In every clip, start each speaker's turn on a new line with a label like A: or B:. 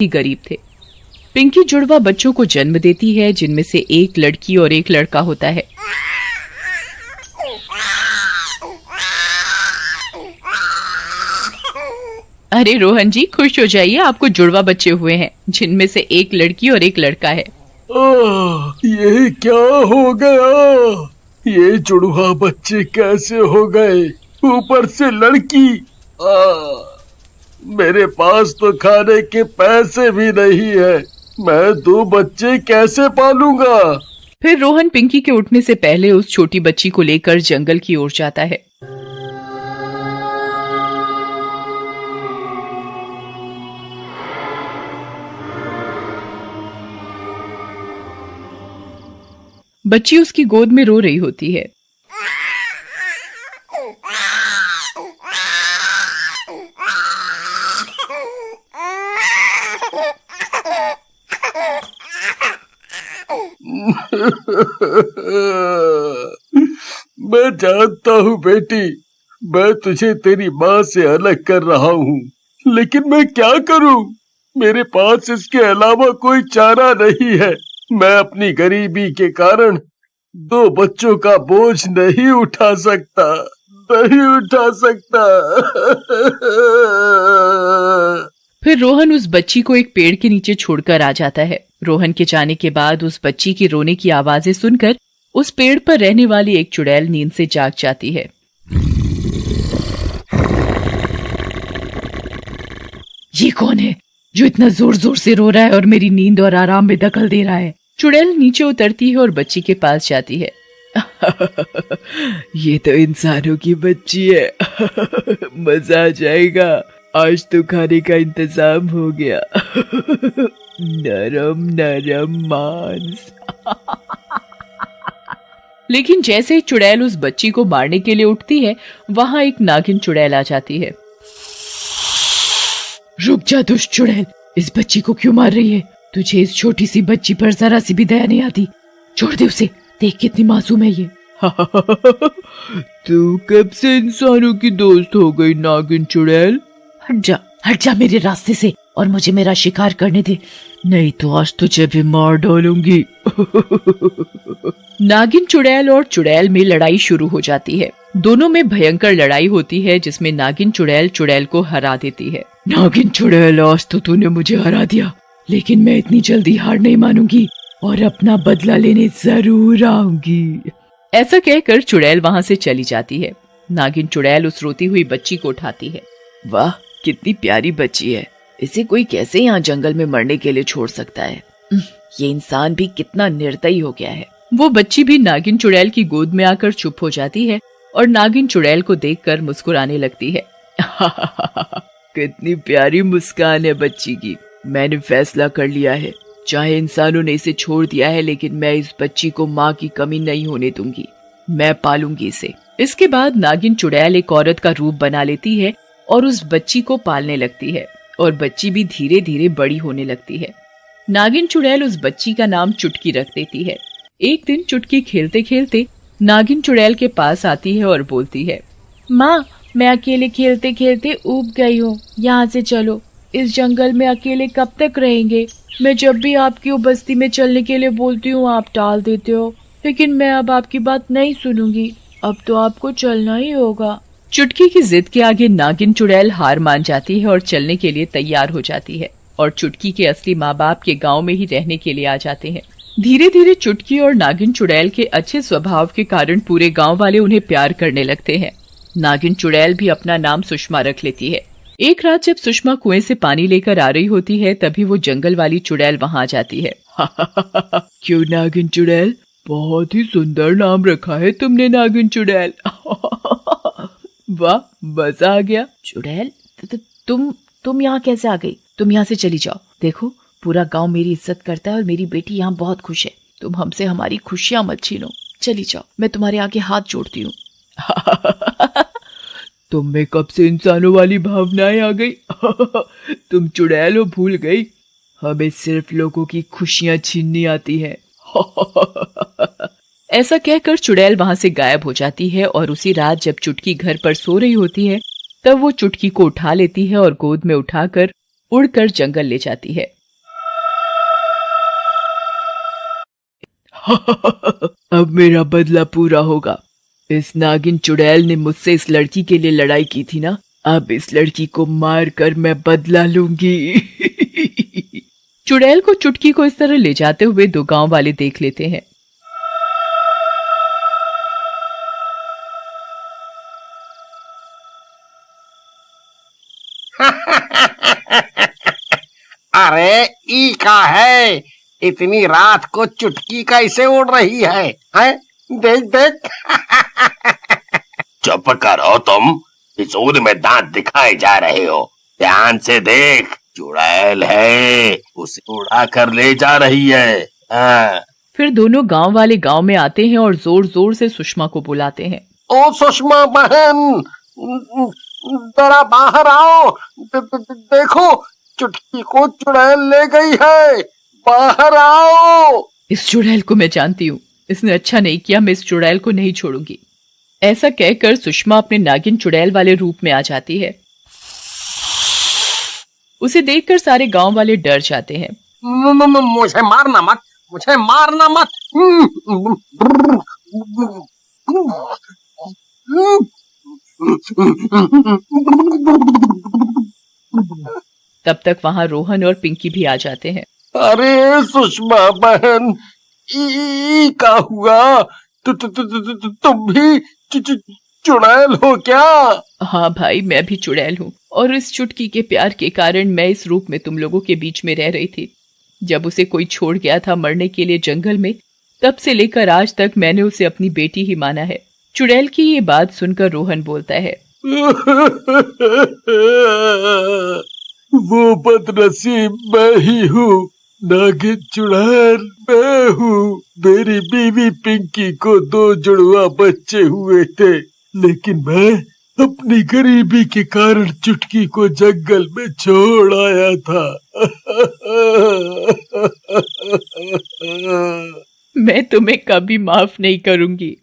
A: ही गरीब थे। पिंकी जुड़वा बच्चों को जन्म देती है, जिनमें से एक लड़की और एक लड़का होता है। अरे रोहन जी, खुश हो जाइए, आपको जुड़वा बच्चे हुए हैं, जिनमें से एक लड़की और एक लड़का है।
B: ये क्या हो गया? ये जुड़वा बच्चे कैसे हो गए? ऊपर से लड़की। मेरे पास तो खाने के पैसे भी नहीं है, मैं 2 बच्चे कैसे पालूंगा?
A: फिर रोहन पिंकी के उठने से पहले उस छोटी बच्ची को लेकर जंगल की ओर जाता है। बच्ची उसकी गोद में रो रही होती है।
B: मैं जानता हूँ बेटी, मैं तुझे तेरी माँ से अलग कर रहा हूँ, लेकिन मैं क्या करूँ? मेरे पास इसके अलावा कोई चारा नहीं है। मैं अपनी गरीबी के कारण 2 बच्चों का बोझ नहीं उठा सकता, नहीं उठा सकता।
A: फिर रोहन उस बच्ची को एक पेड़ के नीचे छोड़कर आ जाता है। रोहन के जाने के बाद उस बच्ची की रोने की आवाजें सुनकर उस पेड़ पर रहने वाली एक चुड़ैल नींद से जाग जाती है। ये कौन है जो इतना जोर जोर से रो रहा है और मेरी नींद और आराम में दखल दे रहा है? चुड़ैल नीचे उतरती है और बच्ची के पास जाती है।
C: ये तो इंसानों की बच्ची है। मजा आ जाएगा, आज तो खाने का इंतजाम हो गया। नरम नरम मांस।
A: लेकिन जैसे ही चुड़ैल उस बच्ची को मारने के लिए उठती है, वहां एक नागिन चुड़ैल आ जाती है।
C: रुक जा दुष्ट चुड़ैल, इस बच्ची को क्यों मार रही है? तुझे इस छोटी सी बच्ची पर जरा सी भी दया नहीं आती? छोड़ दे उसे, देख कितनी मासूम है ये। तू कब से इंसानों की दोस्त हो गई नागिन चुड़ैल? हट जा मेरे रास्ते से और मुझे मेरा शिकार करने दे, नहीं तो आज तुझे भी मार डालूंगी।
A: नागिन चुड़ैल और चुड़ैल में लड़ाई शुरू हो जाती है। दोनों में भयंकर लड़ाई होती है, जिसमें नागिन चुड़ैल चुड़ैल को हरा देती है।
C: नागिन चुड़ैल, आज तो तूने मुझे हरा दिया, लेकिन मैं इतनी जल्दी हार नहीं मानूंगी और अपना बदला लेने जरूर आऊंगी।
A: ऐसा कहकर चुड़ैल वहां से चली जाती है। नागिन चुड़ैल उस रोती हुई बच्ची को उठाती है।
C: वाह, कितनी प्यारी बच्ची है, इसे कोई कैसे यहाँ जंगल में मरने के लिए छोड़ सकता है? ये इंसान भी कितना निर्दयी हो गया है।
A: वो बच्ची भी नागिन चुड़ैल की गोद में आकर चुप हो जाती है और नागिन चुड़ैल को देखकर मुस्कुराने लगती है।
C: कितनी प्यारी मुस्कान है बच्ची की। मैंने फैसला कर लिया है, चाहे इंसानों ने इसे छोड़ दिया है, लेकिन मैं इस बच्ची को माँ की कमी नहीं होने दूंगी। मैं पालूंगी इसे।
A: इसके बाद नागिन चुड़ैल एक औरत का रूप बना लेती है और उस बच्ची को पालने लगती है, और बच्ची भी धीरे धीरे बड़ी होने लगती है। नागिन चुड़ैल उस बच्ची का नाम चुटकी रख देती है। एक दिन चुटकी खेलते खेलते नागिन चुड़ैल के पास आती है और बोलती है,
D: माँ, मैं अकेले खेलते खेलते ऊब गई हूँ, यहाँ से चलो। इस जंगल में अकेले कब तक रहेंगे? मैं जब भी आपकी बस्ती में चलने के लिए बोलती हूँ आप टाल देते हो, लेकिन मैं अब आपकी बात नहीं सुनूंगी। अब तो आपको चलना ही होगा।
A: चुटकी की जिद के आगे नागिन चुड़ैल हार मान जाती है और चलने के लिए तैयार हो जाती है, और चुटकी के असली माँ बाप के गांव में ही रहने के लिए आ जाते हैं। धीरे धीरे चुटकी और नागिन चुड़ैल के अच्छे स्वभाव के कारण पूरे गांव वाले उन्हें प्यार करने लगते हैं। नागिन चुड़ैल भी अपना नाम सुषमा रख लेती है। एक रात जब सुषमा कुएं से पानी लेकर आ रही होती है, तभी वो जंगल वाली चुड़ैल वहां आ जाती है।
C: क्यों नागिन चुड़ैल, बहुत ही सुंदर नाम रखा है तुमने नागिन चुड़ैल। वाह, मजा आ गया।
D: चुड़ैल, तुम यहाँ कैसे आ गई? तुम यहाँ से चली जाओ। देखो, पूरा गांव मेरी इज्जत करता है और मेरी बेटी यहाँ बहुत खुश है। तुम हमसे हमारी खुशियां मत छीनो। चली जाओ, मैं तुम्हारे आगे हाथ जोड़ती हूँ।
C: तुम में कब से इंसानों वाली भावनाएं आ गई? तुम चुड़ैल हो, भूल गई? हमें सिर्फ लोगों की खुशियां छीननी आती है।
A: ऐसा कहकर चुड़ैल वहां से गायब हो जाती है, और उसी रात जब चुटकी घर पर सो रही होती है, तब वो चुटकी को उठा लेती है और गोद में उठाकर उड़कर जंगल ले जाती है।
C: अब मेरा बदला पूरा होगा। इस नागिन चुड़ैल ने मुझसे इस लड़की के लिए लड़ाई की थी ना, अब इस लड़की को मार कर मैं बदला लूंगी।
A: चुड़ैल को चुटकी को इस तरह ले जाते हुए दो गांव वाले देख लेते हैं।
E: अरे ई का है, इतनी रात को चुटकी कैसे उड़ रही है? देख देख।
F: चुप करो तुम, इस उड़ में दांत दिखाए जा रहे हो, ध्यान से देख, चुड़ैल है, उसे उड़ा कर ले जा रही है। हाँ।
A: फिर दोनों गांव वाले गांव में आते हैं और जोर जोर से सुषमा को बुलाते हैं।
E: ओ सुषमा बहन, जरा बाहर आओ, देखो चुटकी को चुड़ैल ले गई है, बाहर आओ।
A: इस चुड़ैल को मैं जानती हूँ, इसने अच्छा नहीं किया, मैं इस चुड़ैल को नहीं छोड़ूंगी। ऐसा कहकर सुषमा अपने नागिन चुड़ैल वाले रूप में आ जाती है। उसे देखकर सारे गांव वाले डर जाते हैं।
E: मुझे मारना मत, मुझे मारना मत।
A: तब तक वहां रोहन और पिंकी भी आ जाते हैं।
B: अरे सुषमा बहन, ई का हुआ? तुम भी चुड़ैल हो क्या?
A: हाँ भाई, मैं भी चुड़ैल हूँ और इस चुटकी के प्यार के कारण मैं इस रूप में तुम लोगों के बीच में रह रही थी। जब उसे कोई छोड़ गया था मरने के लिए जंगल में, तब से लेकर आज तक मैंने उसे अपनी बेटी ही माना है। चुड़ैल की ये बात सुनकर रोहन बोलता है,
B: वो बदनसीब मैं ही हूँ, नागिन चुड़ैल मैं हूँ। मेरी बीवी पिंकी को 2 जुड़वा बच्चे हुए थे, लेकिन मैं अपनी गरीबी के कारण चुटकी को जंगल में छोड़ आया था।
A: मैं तुम्हें कभी माफ नहीं करूंगी।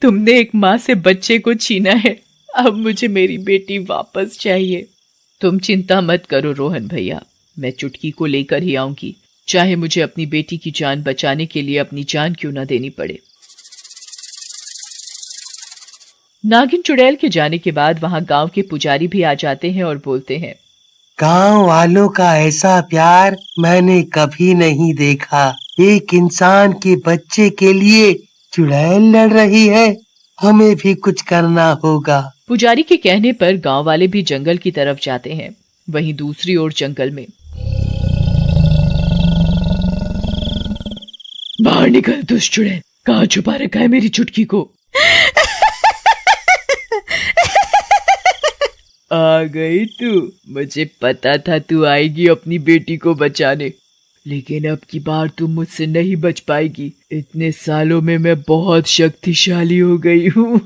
A: तुमने एक माँ से बच्चे को छीना है, अब मुझे मेरी बेटी वापस चाहिए। तुम चिंता मत करो रोहन भैया, मैं चुटकी को लेकर ही आऊंगी, चाहे मुझे अपनी बेटी की जान बचाने के लिए अपनी जान क्यों न देनी पड़े। नागिन चुड़ैल के जाने के बाद वहां गांव के पुजारी भी आ जाते हैं और बोलते हैं,
G: गांव वालों का ऐसा प्यार मैंने कभी नहीं देखा। एक इंसान के बच्चे के लिए चुड़ैल लड़ रही है, हमें भी कुछ करना होगा।
A: पुजारी के कहने पर गांव वाले भी जंगल की तरफ जाते हैं। वहीं दूसरी ओर जंगल में, बाहर निकल दुष्ट चुड़ैल, कहाँ छुपा रखा है मेरी चुटकी को?
C: आ गई तू, मुझे पता था तू आएगी अपनी बेटी को बचाने, लेकिन अब की बार तू मुझसे नहीं बच पाएगी। इतने सालों में मैं बहुत शक्तिशाली हो गई हूँ।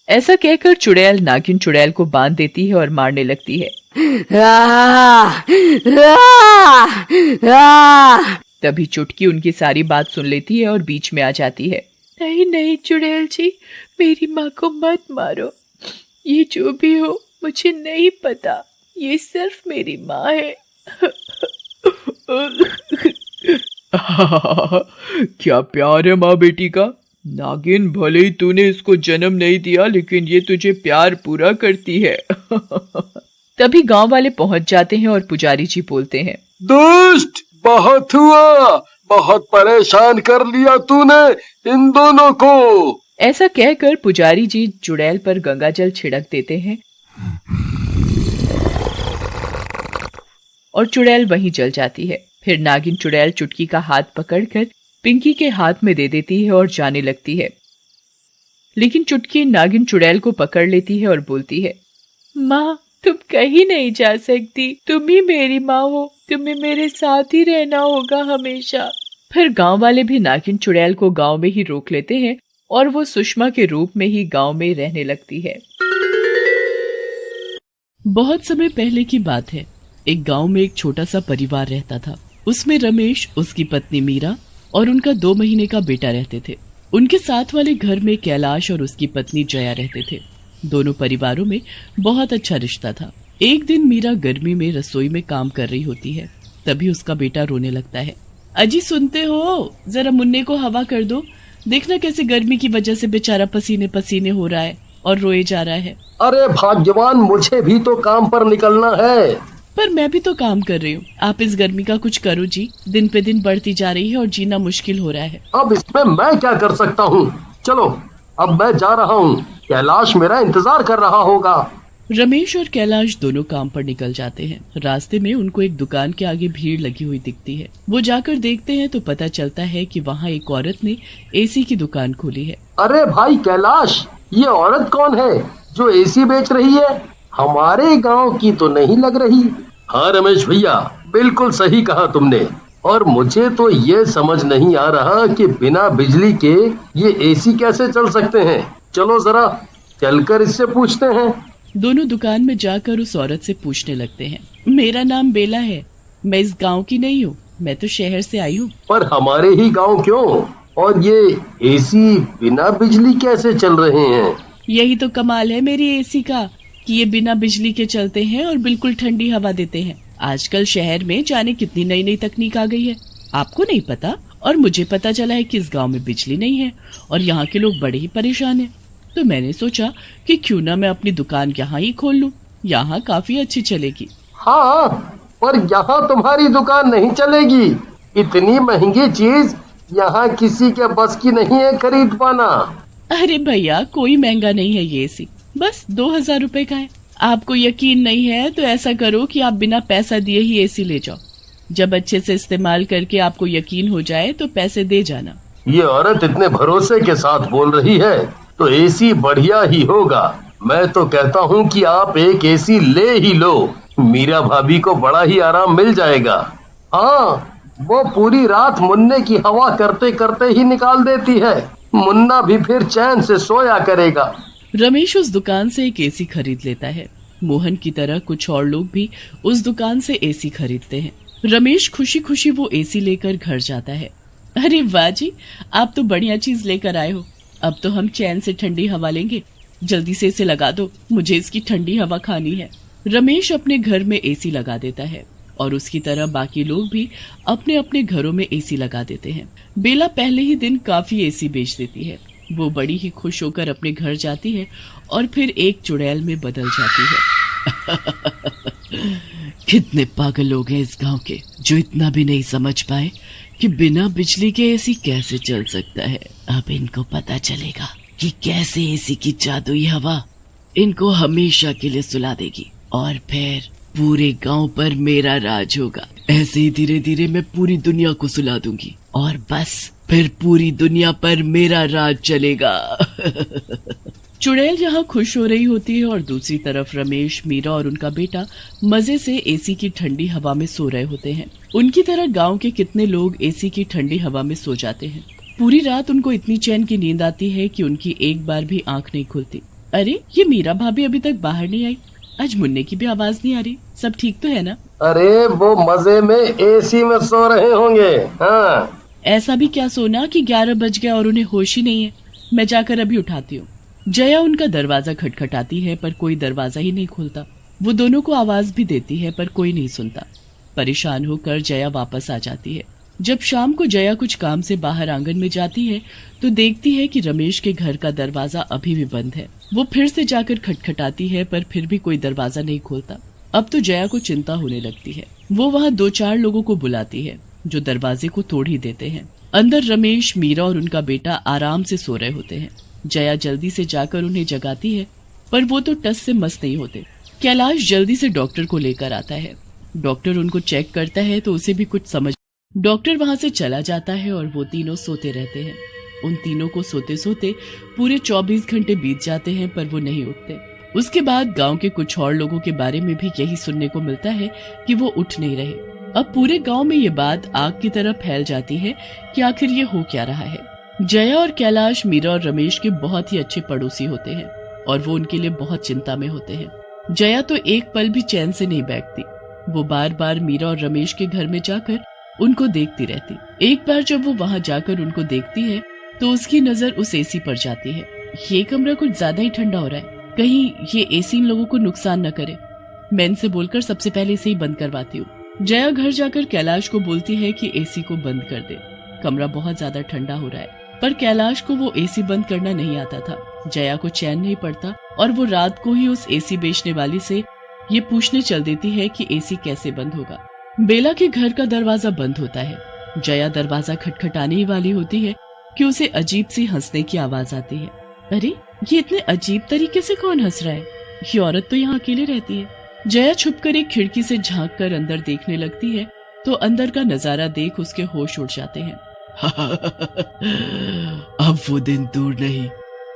A: ऐसा कहकर चुड़ैल नागिन चुड़ैल को बांध देती है और मारने लगती है। तभी चुटकी उनकी सारी बात सुन लेती है और बीच में आ जाती है।
D: नहीं नहीं चुड़ैल जी, मेरी माँ को मत मारो। ये जो भी हो मुझे नहीं पता, ये सिर्फ मेरी माँ है।
C: क्या प्यार है माँ बेटी का। नागिन, भले ही तूने इसको जन्म नहीं दिया, लेकिन ये तुझे प्यार पूरा करती है।
A: तभी गांव वाले पहुंच जाते हैं और पुजारी जी बोलते हैं,
B: दुष्ट, बहुत हुआ, बहुत परेशान कर लिया तूने इन दोनों को।
A: ऐसा कहकर पुजारी जी चुड़ैल पर गंगा जल छिड़क देते हैं और चुड़ैल वहीं जल जाती है। फिर नागिन चुड़ैल चुटकी का हाथ पकड़कर पिंकी के हाथ में दे देती है और जाने लगती है। लेकिन चुटकी नागिन चुड़ैल को पकड़ लेती है और बोलती है,
D: माँ तुम कहीं नहीं जा सकती, तुम ही मेरी माँ हो, तुम्हें मेरे साथ ही रहना होगा हमेशा।
A: फिर गांव वाले भी नागिन चुड़ैल को गांव में ही रोक लेते हैं और वो सुषमा के रूप में ही गांव में रहने लगती है। बहुत समय पहले की बात है। एक गांव में एक छोटा सा परिवार रहता था। उसमें रमेश, उसकी पत्नी मीरा और उनका 2 महीने का बेटा रहते थे। उनके साथ वाले घर में कैलाश और उसकी पत्नी जया रहते थे। दोनों परिवारों में बहुत अच्छा रिश्ता था।
C: एक दिन मीरा गर्मी में रसोई में काम कर रही होती है। तभी उसका बेटा रोने लगता है। अजी सुनते हो, जरा मुन्ने को हवा कर दो। देखना कैसे गर्मी की वजह से बेचारा पसीने पसीने हो रहा है और रोए जा रहा है।
B: अरे भाग्यवान, मुझे भी तो काम पर निकलना है।
C: पर मैं भी तो काम कर रही हूँ। आप इस गर्मी का कुछ करो जी, दिन पे दिन बढ़ती जा रही है और जीना मुश्किल हो रहा है।
B: अब इसमें मैं क्या कर सकता हूँ? चलो अब मैं जा रहा हूँ, कैलाश मेरा इंतजार कर रहा होगा।
C: रमेश और कैलाश दोनों काम पर निकल जाते हैं। रास्ते में उनको एक दुकान के आगे भीड़ लगी हुई दिखती है। वो जाकर देखते हैं तो पता चलता है कि वहाँ एक औरत ने एसी की दुकान खोली है।
B: अरे भाई कैलाश, ये औरत कौन है जो एसी बेच रही है? हमारे गांव की तो नहीं लग रही। हाँ रमेश भैया, बिल्कुल सही कहा तुमने। और मुझे तो ये समझ नहीं आ रहा कि बिना बिजली के ये एसी कैसे चल सकते हैं। चलो जरा चलकर इससे पूछते हैं।
C: दोनों दुकान में जाकर उस औरत से पूछने लगते हैं। मेरा नाम बेला है, मैं इस गांव की नहीं हूँ, मैं तो शहर से आई हूँ।
B: पर हमारे ही गांव क्यों? और ये एसी बिना बिजली कैसे चल रहे हैं?
C: यही तो कमाल है मेरी एसी का कि ये बिना बिजली के चलते हैं और बिल्कुल ठंडी हवा देते हैं। आजकल शहर में जाने कितनी नई नई तकनीक आ गई है, आपको नहीं पता। और मुझे पता चला है कि इस गांव में बिजली नहीं है और यहाँ के लोग बड़े ही परेशान हैं। तो मैंने सोचा कि क्यों ना मैं अपनी दुकान यहाँ ही खोल लूं, यहाँ काफी अच्छी चलेगी।
B: हाँ, पर यहाँ तुम्हारी दुकान नहीं चलेगी। इतनी महंगी चीज यहाँ किसी के बस की नहीं है खरीद पाना।
C: अरे भैया, कोई महंगा नहीं है ये एसी, बस 2000 रुपए का है। आपको यकीन नहीं है तो ऐसा करो कि आप बिना पैसा दिए ही एसी ले जाओ। जब अच्छे से इस्तेमाल करके आपको यकीन हो जाए तो पैसे दे जाना।
B: ये औरत इतने भरोसे के साथ बोल रही है तो एसी बढ़िया ही होगा। मैं तो कहता हूँ कि आप एक एसी ले ही लो, मीरा भाभी को बड़ा ही आराम मिल जाएगा। हाँ, वो पूरी रात मुन्ने की हवा करते करते ही निकाल देती है। मुन्ना भी फिर चैन से सोया करेगा।
C: रमेश उस दुकान से एक एसी खरीद लेता है। मोहन की तरह कुछ और लोग भी उस दुकान से एसी खरीदते हैं। रमेश खुशी खुशी वो एसी लेकर घर जाता है। अरे वाह जी, आप तो बढ़िया चीज लेकर आए हो। अब तो हम चैन से ठंडी हवा लेंगे। जल्दी से इसे लगा दो, मुझे इसकी ठंडी हवा खानी है। रमेश अपने घर में एसी लगा देता है और उसकी तरह बाकी लोग भी अपने अपने घरों में एसी लगा देते हैं। बेला पहले ही दिन काफी एसी बेच देती है। वो बड़ी ही खुश होकर अपने घर जाती है और फिर एक चुड़ैल में बदल जाती है। कितने पागल लोग हैं इस गांव के जो इतना भी नहीं समझ पाए कि बिना बिजली के एसी कैसे चल सकता है। अब इनको पता चलेगा कि कैसे एसी की जादुई हवा इनको हमेशा के लिए सुला देगी और फिर पूरे गांव पर मेरा राज होगा। ऐसे ही धीरे धीरे मैं पूरी दुनिया को सुला दूंगी और बस फिर पूरी दुनिया पर मेरा राज चलेगा। चुड़ैल यहाँ खुश हो रही होती है और दूसरी तरफ रमेश, मीरा और उनका बेटा मजे से एसी की ठंडी हवा में सो रहे होते हैं। उनकी तरह गांव के कितने लोग एसी की ठंडी हवा में सो जाते हैं। पूरी रात उनको इतनी चैन की नींद आती है कि उनकी एक बार भी आंख नहीं खुलती। अरे, ये मीरा भाभी अभी तक बाहर नहीं आई। आज मुन्ने की भी आवाज नहीं आ रही। सब ठीक तो है ना?
B: अरे वो मजे में एसी में सो रहे होंगे। हाँ,
C: ऐसा भी क्या सोना कि 11 बज गया और उन्हें होश ही नहीं है। मैं जाकर अभी उठाती हूँ। जया उनका दरवाजा खटखटाती है पर कोई दरवाजा ही नहीं खुलता। वो दोनों को आवाज भी देती है पर कोई नहीं सुनता। परेशान होकर जया वापस आ जाती है। जब शाम को जया कुछ काम से बाहर आंगन में जाती है तो देखती है कि रमेश के घर का दरवाजा अभी भी बंद है। वो फिर से जाकर खटखटाती है पर फिर भी कोई दरवाजा नहीं खोलता। अब तो जया को चिंता होने लगती है। वो वहाँ 2-4 लोगों को बुलाती है जो दरवाजे को तोड़ ही देते हैं। अंदर रमेश, मीरा और उनका बेटा आराम से सो रहे होते हैं। जया जल्दी से जाकर उन्हें जगाती है पर वो तो टस से मस नहीं होते। कैलाश जल्दी से डॉक्टर को लेकर आता है। डॉक्टर उनको चेक करता है तो उसे भी कुछ समझ। डॉक्टर वहाँ से चला जाता है और वो तीनों सोते रहते हैं। उन तीनों को सोते सोते पूरे 24 घंटे बीत जाते हैं पर वो नहीं उठते। उसके बाद गांव के कुछ और लोगों के बारे में भी यही सुनने को मिलता है कि वो उठ नहीं रहे। अब पूरे गांव में ये बात आग की तरह फैल जाती है कि आखिर ये हो क्या रहा है। जया और कैलाश मीरा और रमेश के बहुत ही अच्छे पड़ोसी होते हैं और वो उनके लिए बहुत चिंता में होते हैं। जया तो एक पल भी चैन से नहीं बैठती। वो बार बार मीरा और रमेश के घर में जाकर उनको देखती रहती। एक बार जब वो वहाँ जाकर उनको देखती है तो उसकी नजर उस एसी पर जाती है। ये कमरा कुछ ज्यादा ही ठंडा हो रहा है, कहीं ये एसी इन लोगों को नुकसान न करे। मैं इनसे बोलकर सबसे पहले इसे ही बंद करवाती हूँ। जया घर जाकर कैलाश को बोलती है कि एसी को बंद कर दे। कमरा बहुत ज्यादा ठंडा हो रहा है, पर कैलाश को वो एसी बंद करना नहीं आता था। जया को चैन नहीं पड़ता और वो रात को ही उस एसी बेचने वाली से ये पूछने चल देती है कि एसी कैसे बंद होगा। बेला के घर का दरवाजा बंद होता है। जया दरवाजा खटखटाने ही वाली होती है कि उसे अजीब सी हंसने की आवाज आती है। अरे, ये इतने अजीब तरीके से कौन हंस रहा है? ये औरत तो यहाँ अकेले रहती है। जया छुपकर एक खिड़की से झांक कर अंदर देखने लगती है तो अंदर का नजारा देख उसके होश उड़ जाते हैं।
H: अब वो दिन दूर नहीं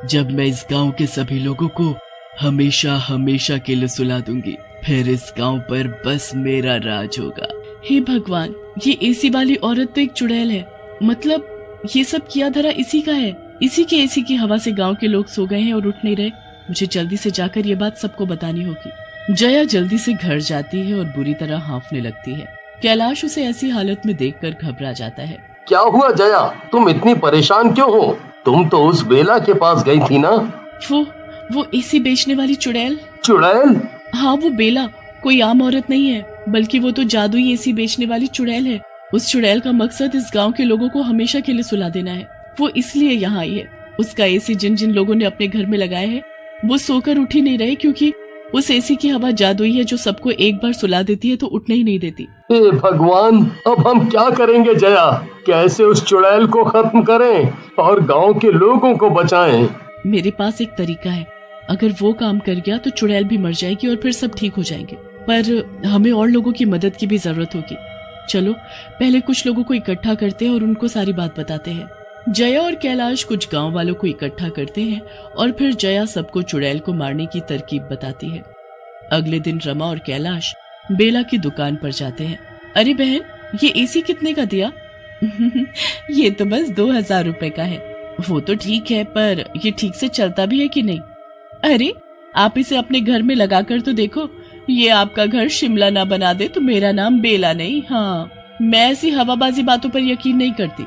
H: जब मैं इस गांव के सभी लोगों को हमेशा हमेशा के लिए सुला दूंगी। फिर इस गांव पर बस मेरा राज होगा।
C: हे भगवान, ये एसी वाली औरत तो एक चुड़ैल है। मतलब ये सब किया धरा इसी का है। इसी के एसी की हवा से गांव के लोग सो गए हैं और उठ नहीं रहे। मुझे जल्दी से जाकर ये बात सबको बतानी होगी। जया जल्दी से घर जाती है और बुरी तरह हांफने लगती है। कैलाश उसे ऐसी हालत में देखकर घबरा जाता है।
F: क्या हुआ जया, तुम इतनी परेशान क्यों हो? तुम तो उस बेला के पास गई थी ना?
C: वो एसी बेचने वाली चुड़ैल?
F: चुड़ैल?
C: हाँ, वो बेला कोई आम औरत नहीं है, बल्कि वो तो जादुई एसी बेचने वाली चुड़ैल है। उस चुड़ैल का मकसद इस गांव के लोगों को हमेशा के लिए सुला देना है। वो इसलिए यहाँ आई है। उसका एसी जिन जिन लोगों ने अपने घर में लगाए है वो सोकर उठ ही नहीं रहे, क्योंकि उस एसी की हवा जादुई है जो सबको एक बार सुला देती है तो उठने ही नहीं देती।
F: हे भगवान, अब हम क्या करेंगे जया? कैसे उस चुड़ैल को खत्म करें और गांव के लोगों को बचाएं?
C: मेरे पास एक तरीका है। अगर वो काम कर गया तो चुड़ैल भी मर जाएगी और फिर सब ठीक हो जाएंगे। पर हमें और लोगों की मदद की भी जरूरत होगी। चलो पहले कुछ लोगों को इकट्ठा करते हैं और उनको सारी बात बताते हैं। जया और कैलाश कुछ गांव वालों को इकट्ठा करते हैं और फिर जया सबको चुड़ैल को मारने की तरकीब बताती है। अगले दिन रमा और कैलाश बेला की दुकान पर जाते हैं। अरे बहन, ये एसी कितने का दिया? ये तो बस 2000 रुपए का है। वो तो ठीक है, पर ये ठीक से चलता भी है कि नहीं? अरे, आप इसे अपने घर में लगा कर तो देखो। ये आपका घर शिमला ना बना दे तो मेरा नाम बेला नहीं। हाँ, मैं ऐसी हवाबाजी बातों पर यकीन नहीं करती।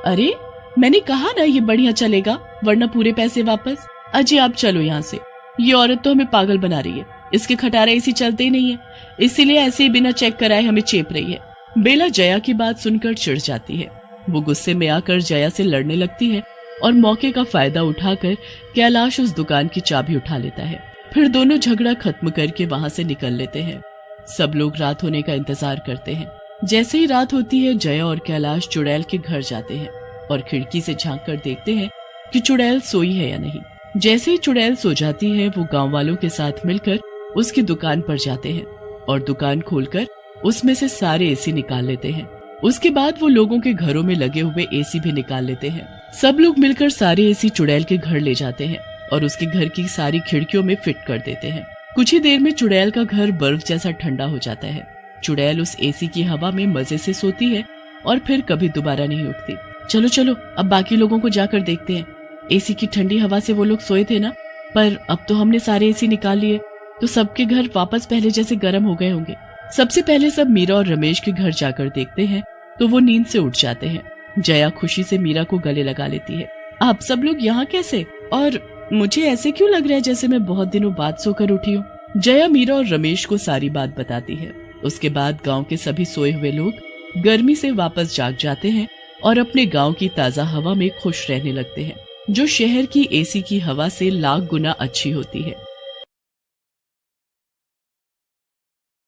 C: अरे, मैंने कहा ना ये बढ़िया चलेगा, वरना पूरे पैसे वापस। अजय, आप चलो यहाँ से। ये औरत तो हमें पागल बना रही है। इसके खटारे एसी चलते ही नहीं है, इसीलिए ऐसे ही बिना चेक कराए हमें चेप रही है। बेला जया की बात सुनकर चिढ़ जाती है। वो गुस्से में आकर जया से लड़ने लगती है और मौके का फायदा उठाकर कैलाश उस दुकान की चाबी उठा लेता है। फिर दोनों झगड़ा खत्म करके वहाँ से निकल लेते हैं। सब लोग रात होने का इंतजार करते हैं। जैसे ही रात होती है, जया और कैलाश चुड़ैल के घर जाते हैं और खिड़की से झांक कर देखते हैं कि चुड़ैल सोई है या नहीं। जैसे ही चुड़ैल सो जाती है, वो गांव वालों के साथ मिलकर उसकी दुकान पर जाते हैं और दुकान खोलकर उसमें से सारे एसी निकाल लेते हैं। उसके बाद वो लोगों के घरों में लगे हुए एसी भी निकाल लेते हैं। सब लोग मिलकर सारे एसी चुड़ैल के घर ले जाते हैं और उसके घर की सारी खिड़कियों में फिट कर देते हैं। कुछ ही देर में चुड़ैल का घर बर्फ जैसा ठंडा हो जाता है। चुड़ैल उस एसी की हवा में मजे से सोती है और फिर कभी दोबारा नहीं उठती। चलो चलो, अब बाकी लोगों को जाकर देखते हैं। एसी की ठंडी हवा से वो लोग सोए थे ना, पर अब तो हमने सारे एसी निकाल लिए तो सबके घर वापस पहले जैसे गर्म हो गए होंगे। सबसे पहले सब मीरा और रमेश के घर जाकर देखते हैं तो वो नींद से उठ जाते हैं। जया खुशी से मीरा को गले लगा लेती है। आप सब लोग यहाँ कैसे? और मुझे ऐसे क्यों लग रहा है जैसे मैं बहुत दिनों बाद सोकर उठी हूँ? जया मीरा और रमेश को सारी बात बताती है। उसके बाद गांव के सभी सोए हुए लोग गर्मी से वापस जाग जाते हैं और अपने गांव की ताजा हवा में खुश रहने लगते हैं, जो शहर की एसी की हवा से लाख गुना अच्छी होती है।